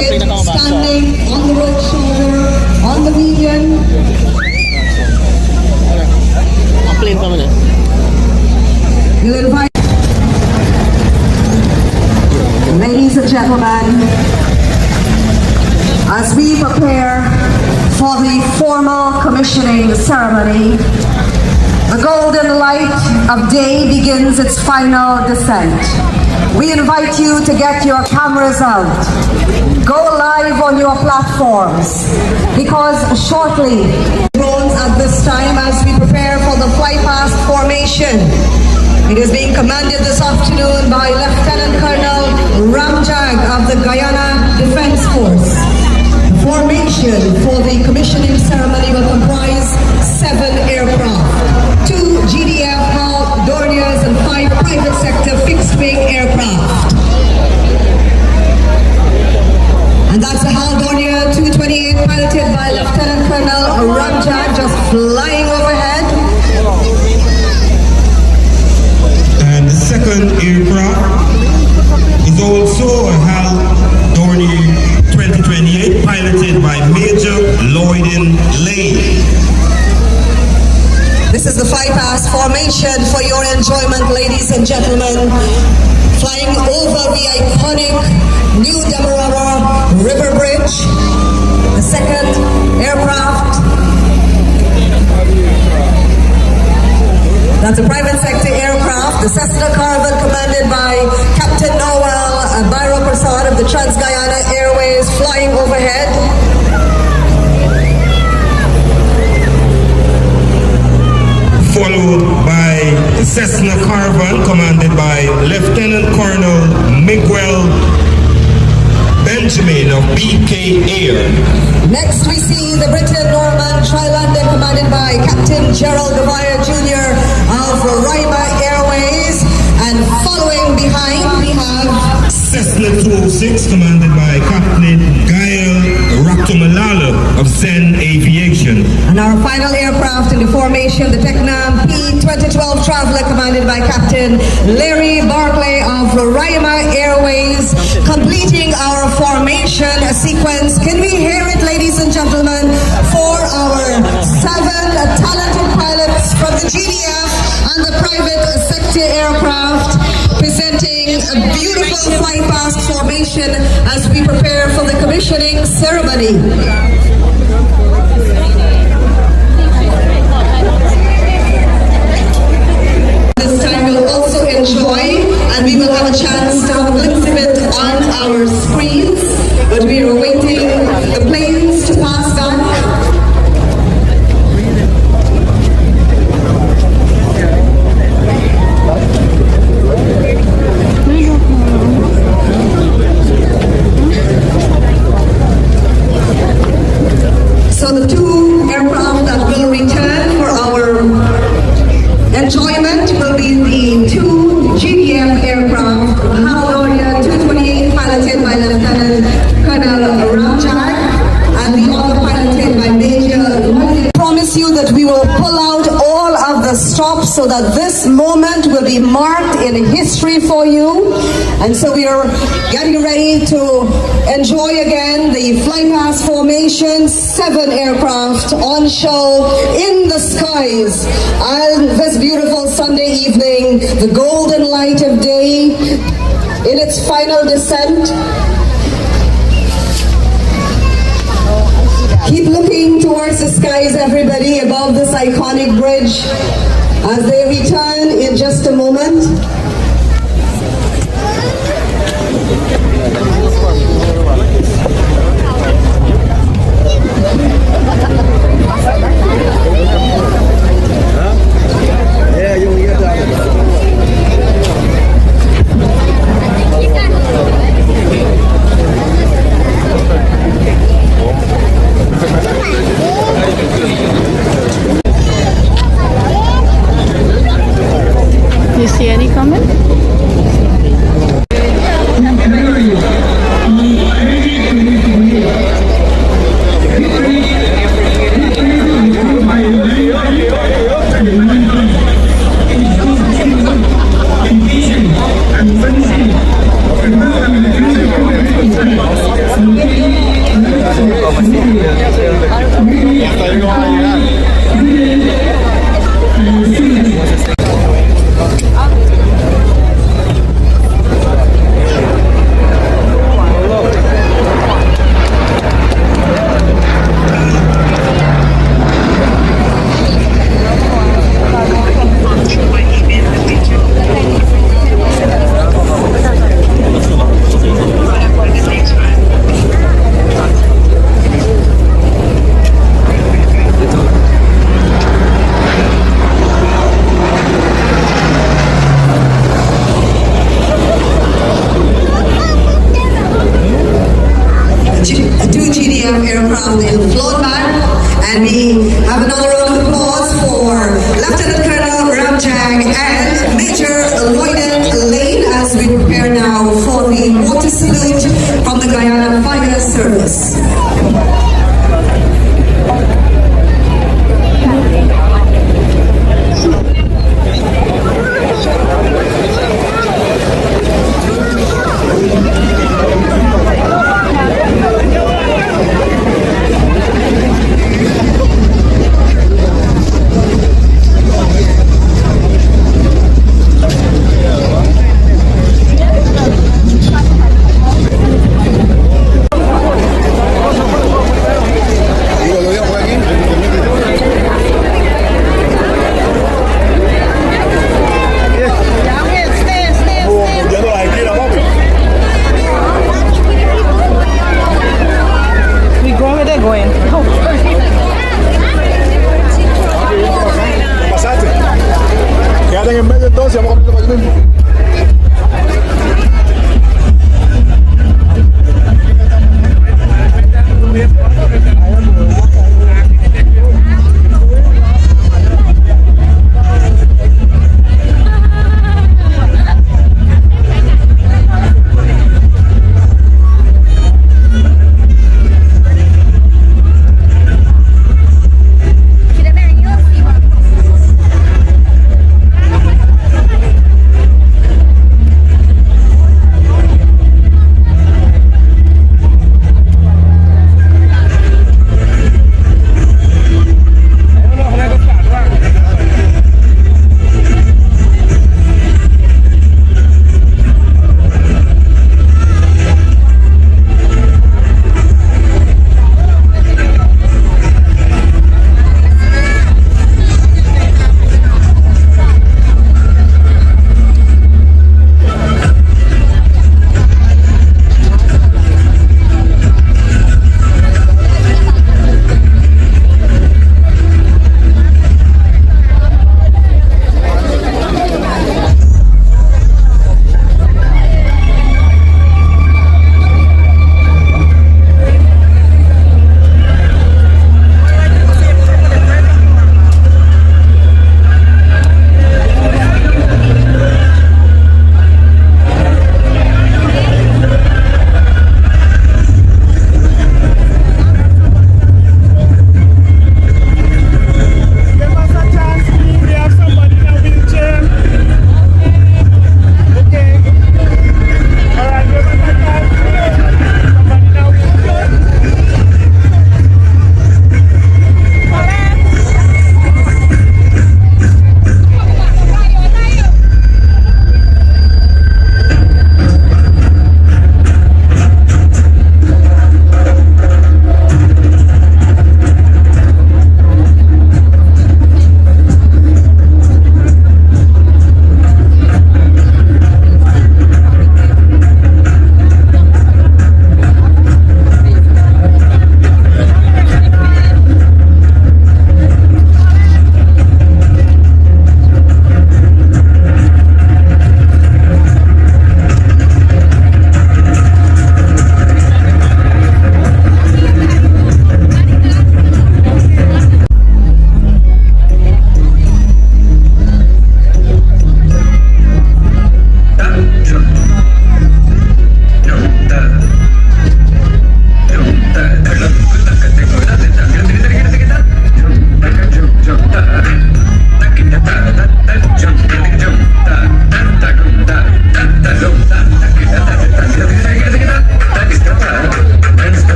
seated, standing, on the road shoulder, on the median. We'll invite, ladies and gentlemen, as we prepare for the formal commissioning ceremony, the golden light of day begins its final descent. We invite you to get your cameras out. Go live on your platforms, because shortly, drones at this time as we prepare for the flypast formation. It is being commanded this afternoon by Lieutenant Colonel Ramjag of the Guyana Defense Force. The formation for the commissioning ceremony will comprise 7 aircraft, 2 GDF HAL Dorniers and 5 private sector fixed-wing aircraft. And that's a HAL Dornier 228 piloted by Lieutenant Colonel Ramjag, just flying overhead. And the second aircraft is also a HAL Dornier 2028 piloted by Major Lloydin Lane. This is the flypast formation for your enjoyment, ladies and gentlemen. Flying over the iconic new Demerara River Bridge. The second aircraft. That's a private sector aircraft. The Cessna Caravan commanded by Captain Noel Bairo Prasad of the Trans-Guyana Airways flying overhead. Followed by the Cessna Caravan commanded by Lieutenant Colonel Miguel Benjamin of BK Air. Next we see the Britain Norman Trilander commanded by Captain Gerald Gavaya Jr. of Roraima Airways. And following behind we have Cessna 206 commanded by Captain Gael Ratumalala of Zen Aviation. And our final aircraft in the formation, the Tecnam P-2012 Traveler commanded by Captain Larry Barclay of Roraima Airways, completing our formation sequence. Can we hear it, ladies and gentlemen, for our 7 talented pilots from the GDF and the private sector aircraft, presenting a beautiful flight past formation as we prepare for the commissioning ceremony. This time we'll also enjoy, and we will have a chance to have a glimpse of it on our screens, but we are awaiting the planes to pass back. So the 2 aircraft that will return for our enjoyment will be the 2 GDF aircraft, HAL Dornier 228 piloted by Lieutenant Colonel Ramjag and the other piloted by Major Lloydin. I promise you that we will pull out all of the stops so that this moment will be marked in history for you. And so we are getting ready to enjoy again the flypast formation, 7 aircraft on show in the skies on this beautiful Sunday evening, the golden light of day in its final descent. Keep looking towards the skies, everybody, above this iconic bridge as they return in just a moment. You see any comment? Thank you. Major Lloyden Lane as we prepare now for the water salute from the Guyana Fire Service.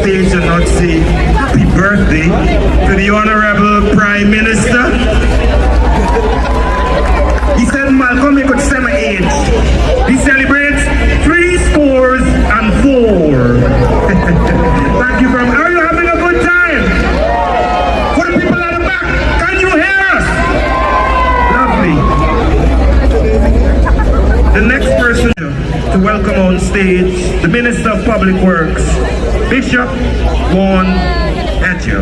stage and not say happy birthday to the Honorable Prime Minister. He said Malcolm he could say my age. He celebrates 84. Thank you very much. Are you having a good time? For the people at the back, can you hear us? Lovely. The next person to welcome on stage, the Minister of Public Works, Bishop Juan Aayah.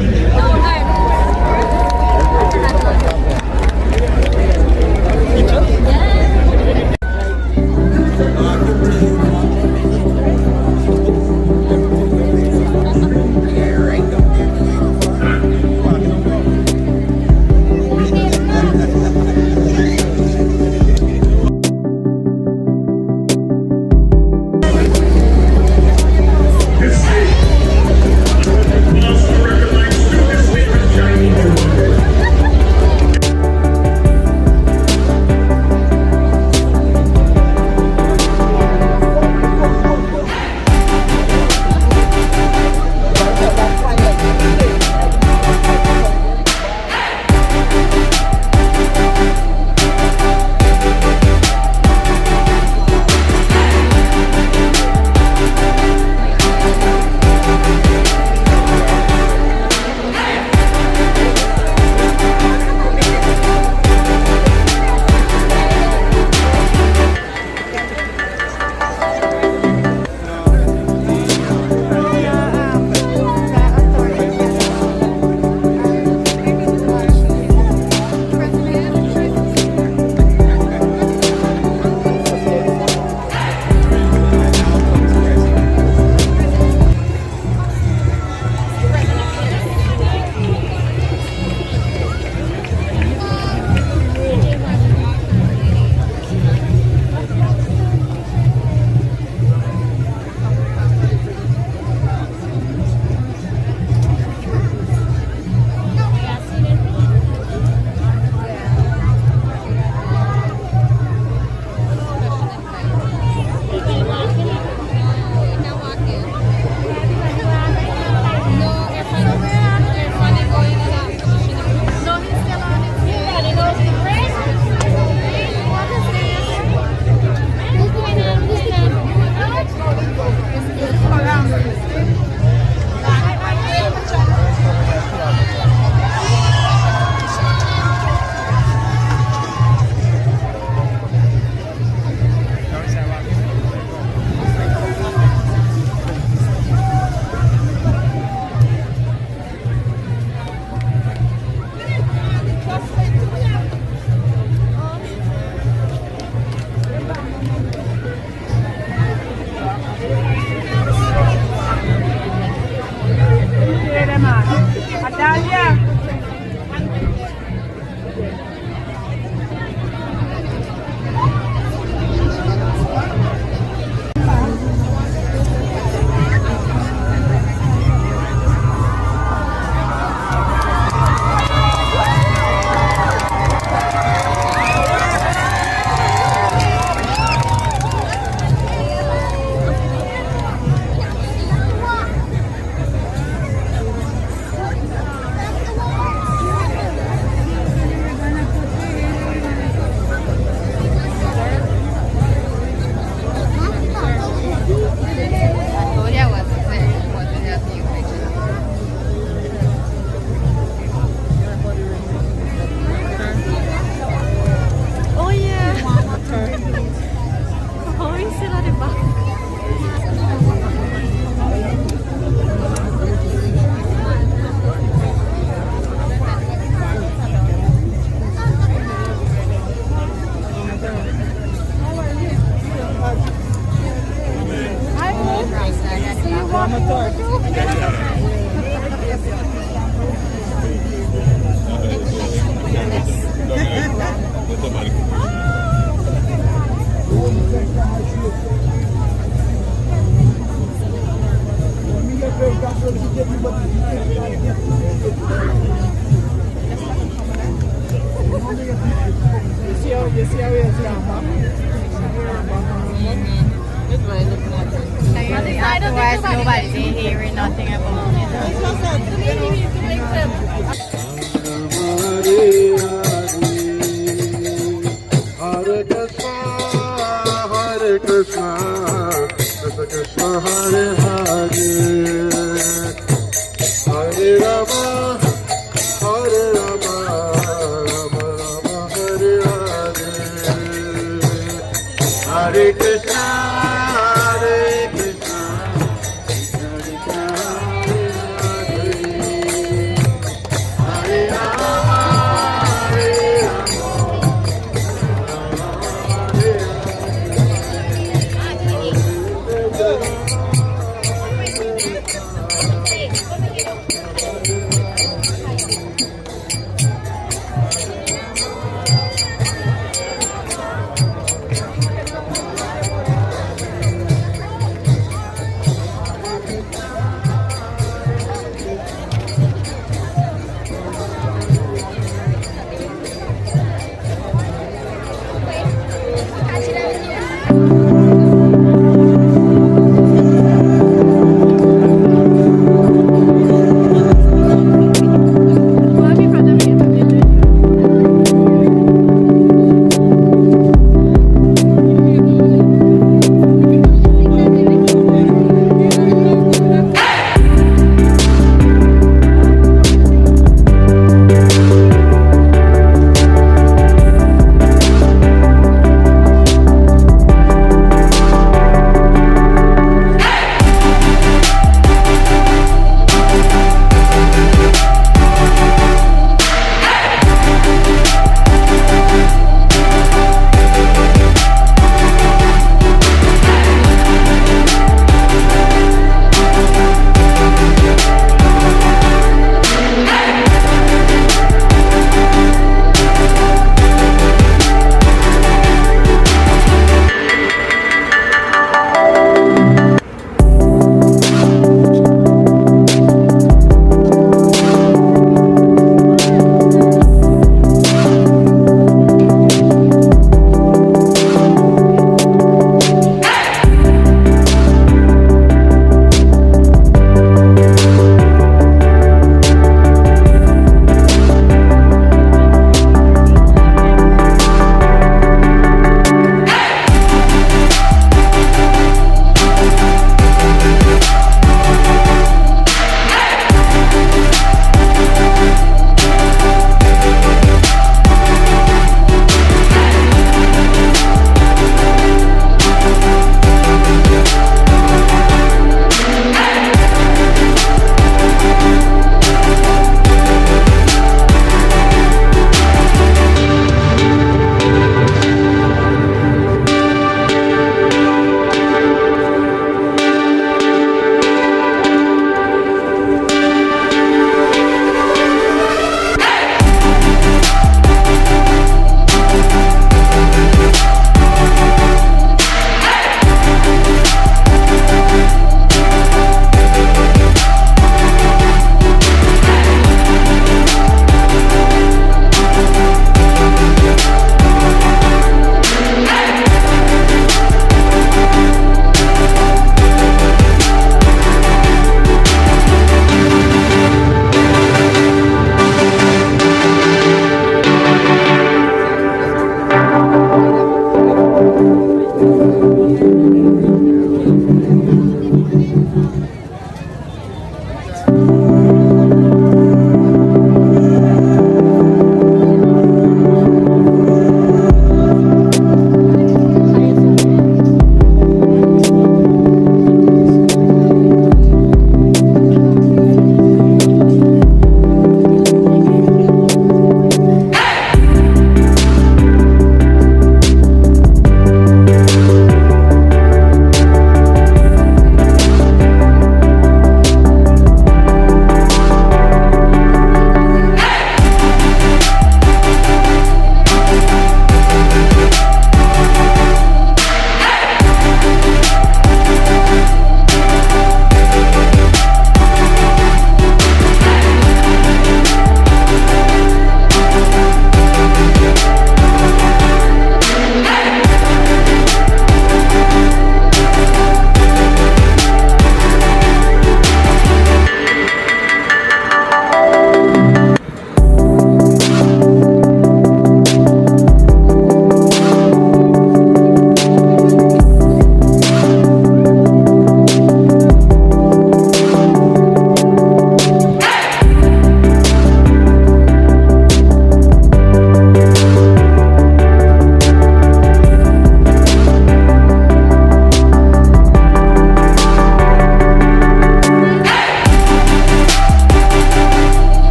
Must recognize Hare Krishna,